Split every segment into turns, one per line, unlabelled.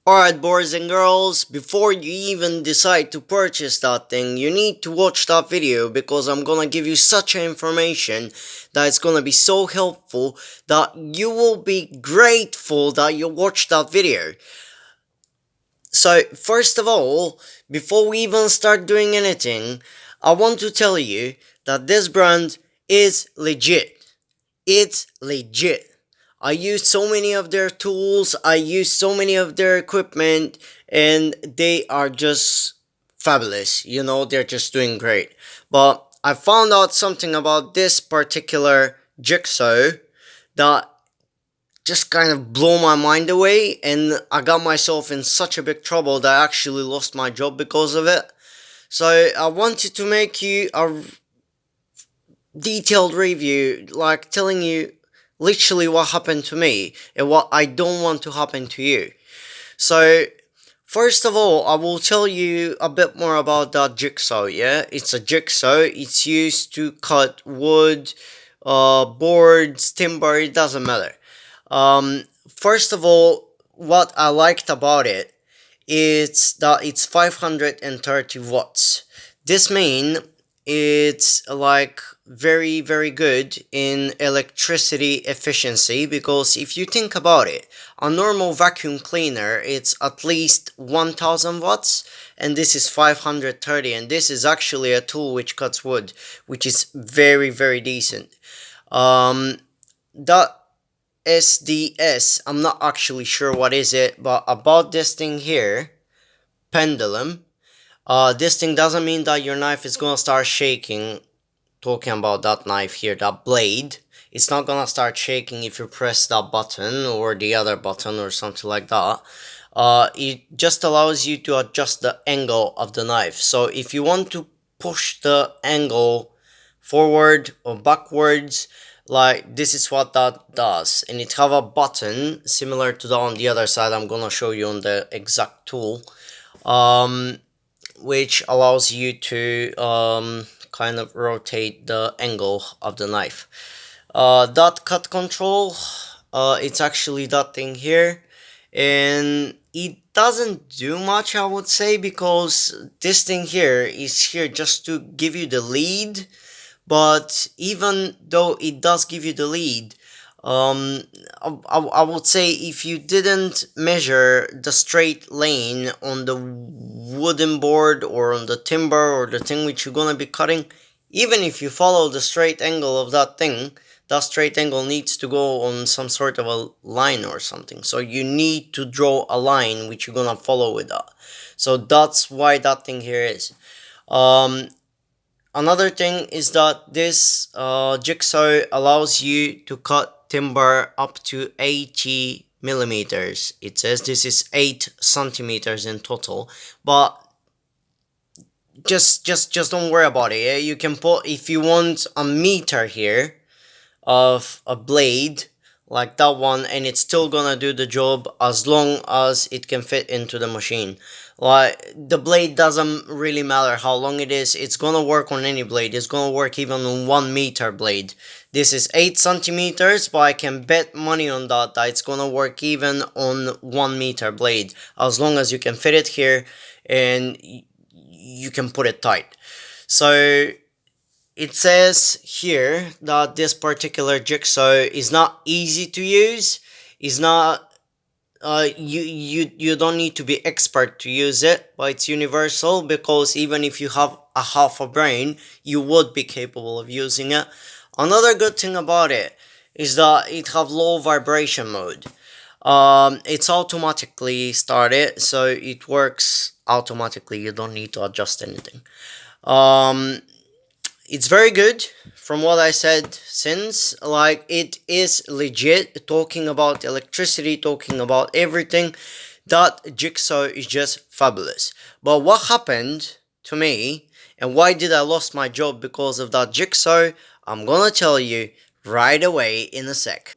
Alright, boys and girls, before you even decide to purchase that thing, you need to watch that video because I'm gonna give you such information that it's gonna be so helpful that you will be grateful that you watched that video. So, first of all, before we even start doing anything, I want to tell you that this brand is legit. It's legit. I use so many of their tools, I use so many of their equipment, and they are just fabulous. They're just doing great. But I found out something about this particular Jigsaw that just kind of blew my mind away, and I got myself in such a big trouble that I actually lost my job because of it. So I wanted to make you a detailed review, like telling you literally what happened to me and what I don't want to happen to you. So, first of all, I will tell you a bit more about that jigsaw. Yeah, it's a jigsaw. It's used to cut wood, boards, timber. It doesn't matter. First of all, what I liked about it is that it's 530 watts. This means it's like very good in electricity efficiency, because if you think about it, a normal vacuum cleaner it's at least 1000 watts, and this is 530, and this is actually a tool which cuts wood, which is very decent. That SDS, I'm not actually sure what is it, but about this thing here, pendulum, this thing doesn't mean that your knife is gonna start shaking. Talking about that knife here, that blade, it's not gonna start shaking if you press that button or the other button or something like that. It just allows you to adjust the angle of the knife. So if you want to push the angle forward or backwards, like this is what that does. And it have a button similar to that on the other side. I'm gonna show you on the exact tool, which allows you to kind of rotate the angle of the knife. That cut control, it's actually that thing here, and it doesn't do much, I would say, because this thing here is here just to give you the lead. But even though it does give you the lead, I would say if you didn't measure the straight lane on the wooden board or on the timber or the thing which you're gonna be cutting, even if you follow the straight angle of that thing, that straight angle needs to go on some sort of a line or something. So you need to draw a line which you're gonna follow with that. So that's why that thing here is. Another thing is that this jigsaw allows you to cut timber up to 80 millimeters. It says this is 8 centimeters in total, but just don't worry about it. Yeah? You can put, if you want a meter here of a blade like that one, and it's still gonna do the job as long as it can fit into the machine. Like, the blade doesn't really matter how long it is, it's gonna work on any blade. It's gonna work even on 1 meter blade. This is 8 centimeters, but I can bet money on that it's gonna work even on 1 meter blade, as long as you can fit it here and you can put it tight. So it says here that this particular jigsaw is not easy to use. It's not you don't need to be expert to use it, but it's universal, because even if you have a half a brain, you would be capable of using it. Another good thing about it is that it have low vibration mode. It's automatically started, so it works automatically. You don't need to adjust anything. It's very good from what I said, since like it is legit, talking about electricity, talking about everything. That jigsaw is just fabulous. But what happened to me and why did I lost my job because of that jigsaw, I'm gonna tell you right away in a sec.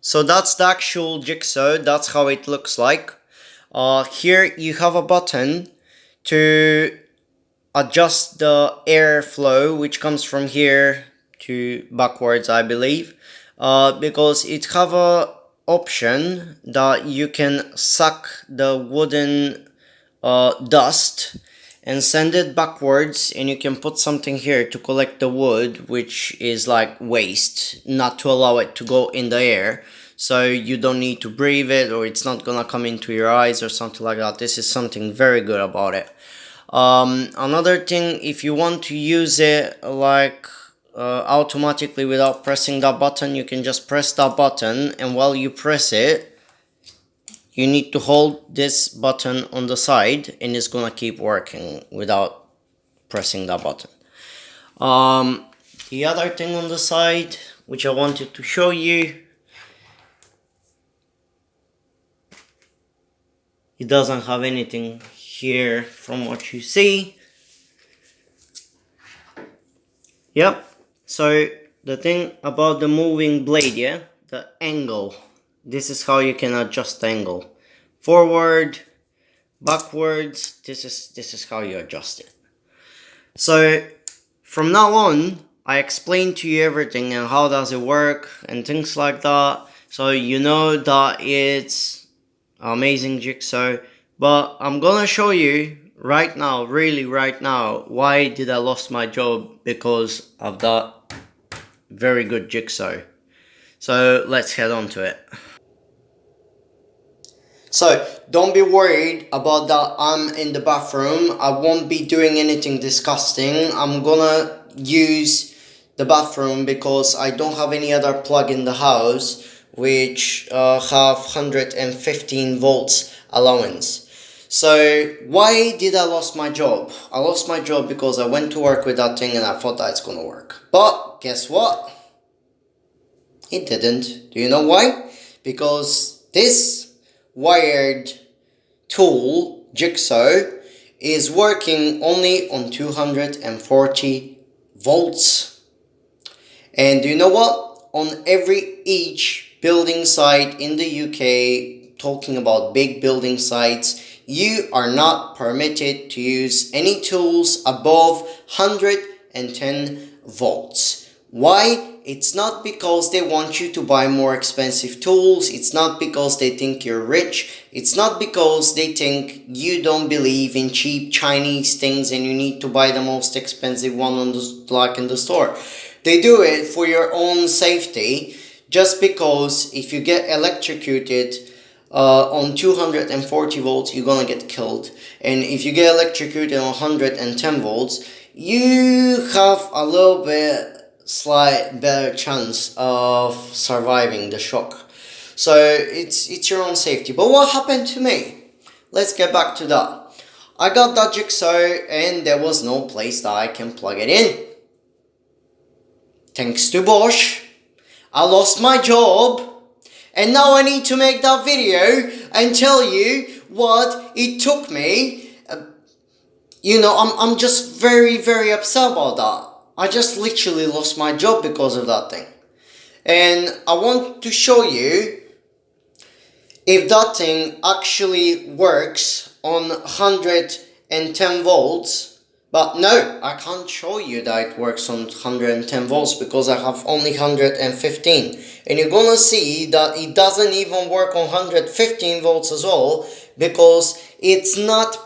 So that's the actual jigsaw, that's how it looks like. Here you have a button to adjust the airflow, which comes from here to backwards, I believe, because it have a option that you can suck the wooden dust and send it backwards, and you can put something here to collect the wood, which is like waste, not to allow it to go in the air, so you don't need to breathe it, or it's not gonna come into your eyes or something like that. This is something very good about it. Another thing, if you want to use it like automatically without pressing that button, you can just press that button, and while you press it, you need to hold this button on the side, and it's gonna keep working without pressing that button. The other thing on the side, which I wanted to show you, it doesn't have anything here from what you see. Yep. So the thing about the moving blade, yeah, the angle. This is how you can adjust the angle. Forward, backwards. This is how you adjust it. So from now on, I explain to you everything and how does it work and things like that. So you know that it's amazing jigsaw. But I'm gonna show you right now, really right now, why did I lost my job because of that very good jigsaw. So let's head on to it. So don't be worried about that. I'm in the bathroom. I won't be doing anything disgusting. I'm gonna use the bathroom because I don't have any other plug in the house which have 115 volts allowance. So why did I lost my job? I lost my job because I went to work with that thing and I thought that it's gonna work. But guess what? It didn't. Do you know why? Because this wired tool, Jigsaw, is working only on 240 volts. And do you know what? On each building site in the UK, talking about big building sites, you are not permitted to use any tools above 110 volts. Why? It's not because they want you to buy more expensive tools. It's not because they think you're rich. It's not because they think you don't believe in cheap Chinese things and you need to buy the most expensive one on the like in the store. They do it for your own safety, just because if you get electrocuted on 240 volts, you're gonna get killed. And if you get electrocuted on 110 volts, you have a little bit slight better chance of surviving the shock. So it's your own safety. But what happened to me? Let's get back to that. I got that jigsaw and there was no place that I can plug it in. Thanks to Bosch, I lost my job, and now I need to make that video and tell you what it took me. I'm just very, very upset about that. I just literally lost my job because of that thing. And I want to show you if that thing actually works on 110 volts. But no, I can't show you that it works on 110 volts because I have only 115. And you're gonna see that it doesn't even work on 115 volts as well, because it's not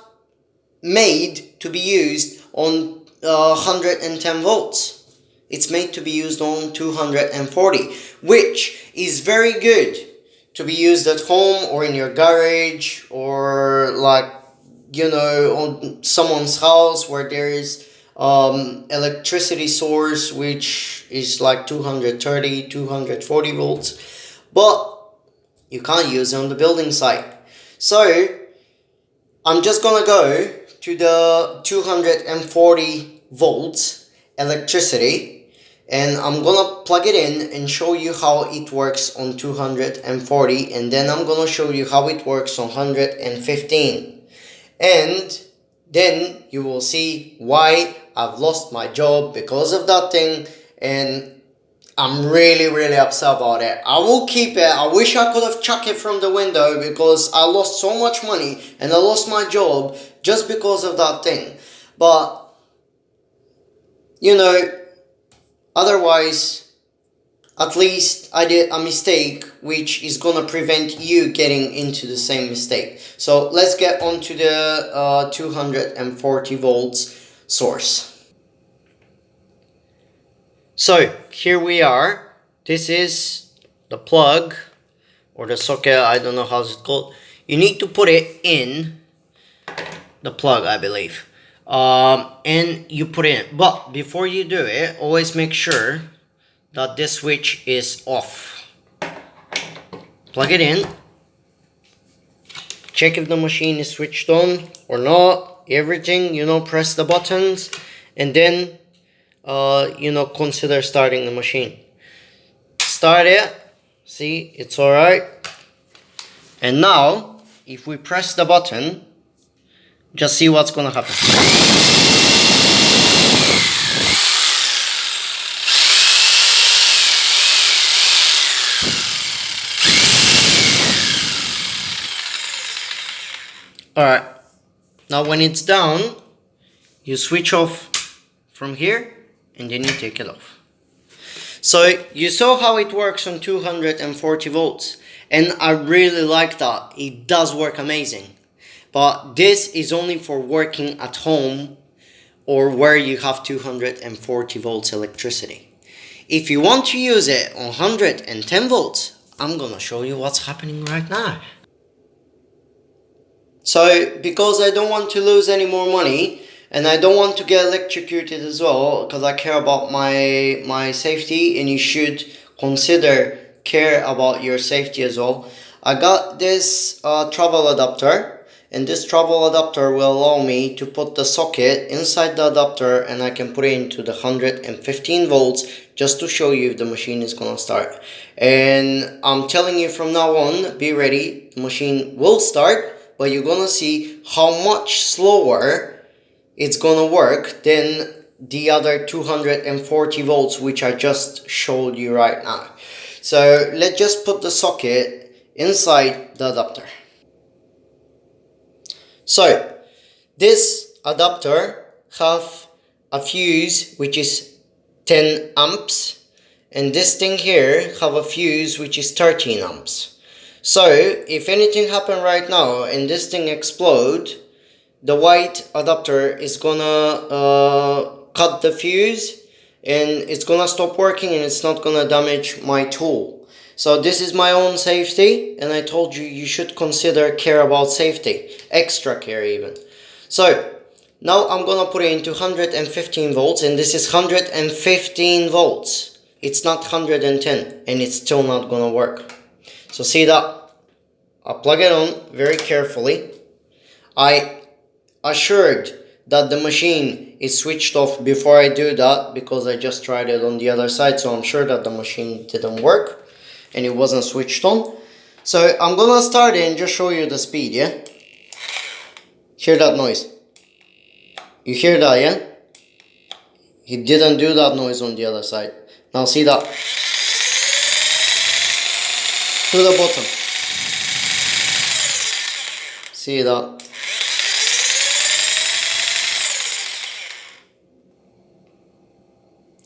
made to be used on 110 volts. It's made to be used on 240, which is very good to be used at home or in your garage, or on someone's house where there is electricity source which is like 230, 240 volts, but you can't use it on the building site. So I'm just gonna go to the 240 volts electricity, and I'm gonna plug it in and show you how it works on 240, and then I'm gonna show you how it works on 115. And then you will see why I've lost my job because of that thing, and I'm really, really upset about it. I will keep it. I wish I could have chucked it from the window because I lost so much money and I lost my job just because of that thing. But, otherwise, At least I did a mistake which is gonna prevent you getting into the same mistake. So let's get on to the 240 volts source. So here we are. This is the plug or the socket, I don't know how it's called. You need to put it in the plug, I believe. And you put it in. But before you do it, always make sure that this switch is off. Plug it in. Check if the machine is switched on or not. Everything, press the buttons. And then, consider starting the machine. Start it. See, it's alright. And now, if we press the button, just see what's gonna happen. Alright, now when it's down, you switch off from here and then you take it off. So you saw how it works on 240 volts, and I really like that. It does work amazing. But this is only for working at home or where you have 240 volts electricity. If you want to use it on 110 volts, I'm gonna show you what's happening right now. So because I don't want to lose any more money, and I don't want to get electrocuted as well, because I care about my safety, and you should care about your safety as well. I got this travel adapter, and this travel adapter will allow me to put the socket inside the adapter, and I can put it into the 115 volts just to show you if the machine is gonna start. And I'm telling you from now on, be ready, the machine will start, but you're gonna see how much slower it's gonna work than the other 240 volts which I just showed you right now. So let's just put the socket inside the adapter. So this adapter have a fuse which is 10 amps, and this thing here have a fuse which is 13 amps. So if anything happen right now and this thing explode, the white adapter is gonna cut the fuse and it's gonna stop working, and it's not gonna damage my tool. So this is my own safety, and I told you you should care about safety, extra care even. So now I'm gonna put it into 115 volts, and this is 115 volts. It's not 110, and it's still not gonna work. So see that? I'll plug it on very carefully. I assured that the machine is switched off before I do that, because I just tried it on the other side, so I'm sure that the machine didn't work and it wasn't switched on. So I'm gonna start it and just show you the speed, yeah? Hear that noise? You hear that, yeah? He didn't do that noise on the other side. Now see that? To the bottom. See that?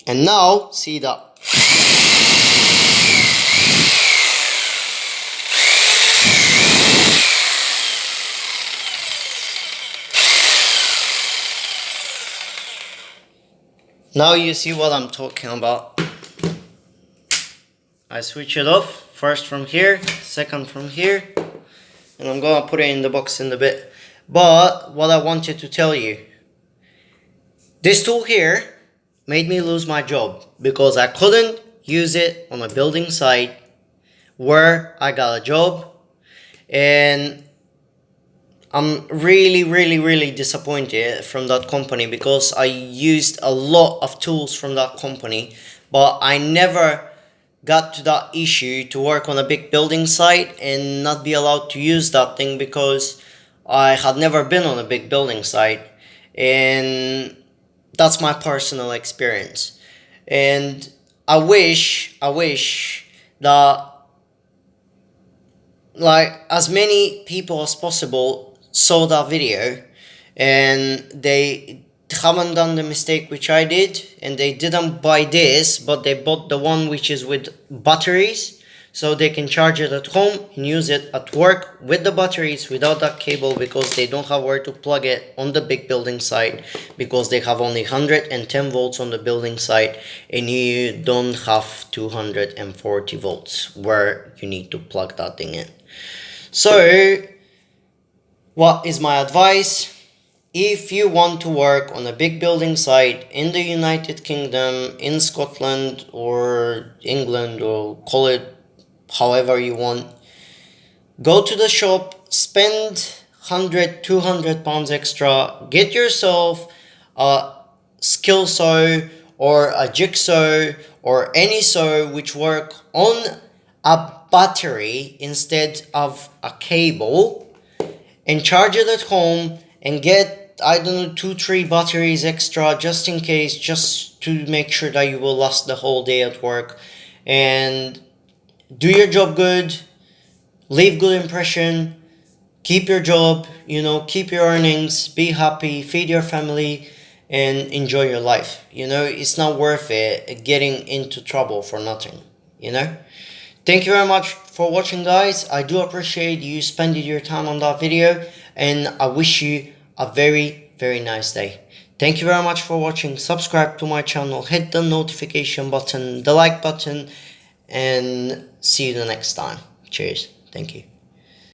And now, see that. Now you see what I'm talking about. I switch it off, first from here, second from here, and I'm gonna put it in the box in a bit. But what I wanted to tell you, this tool here made me lose my job because I couldn't use it on a building site where I got a job, and I'm really disappointed from that company because I used a lot of tools from that company, but I never got to that issue to work on a big building site and not be allowed to use that thing because I had never been on a big building site, and that's my personal experience. And I wish that like as many people as possible saw that video and they haven't done the mistake which I did, and they didn't buy this, but they bought the one which is with batteries, so they can charge it at home and use it at work with the batteries without that cable, because they don't have where to plug it on the big building site, because they have only 110 volts on the building site, and you don't have 240 volts where you need to plug that thing in. So what is my advice? If you want to work on a big building site in the United Kingdom, in Scotland or England, or call it however you want, go to the shop, spend 100, 200 pounds extra, get yourself a skill saw or a jigsaw or any saw which work on a battery instead of a cable, and charge it at home, and get, I don't know, 2-3 batteries extra just in case, just to make sure that you will last the whole day at work, and do your job good, leave good impression, keep your job, keep your earnings, be happy, feed your family, and enjoy your life. It's not worth it getting into trouble for nothing, you know Thank you very much for watching, guys. I do appreciate you spending your time on that video, and I wish you a very, very nice day. Thank you very much for watching. Subscribe to my channel, hit the notification button, the like button, and see you the next time. Cheers. Thank you.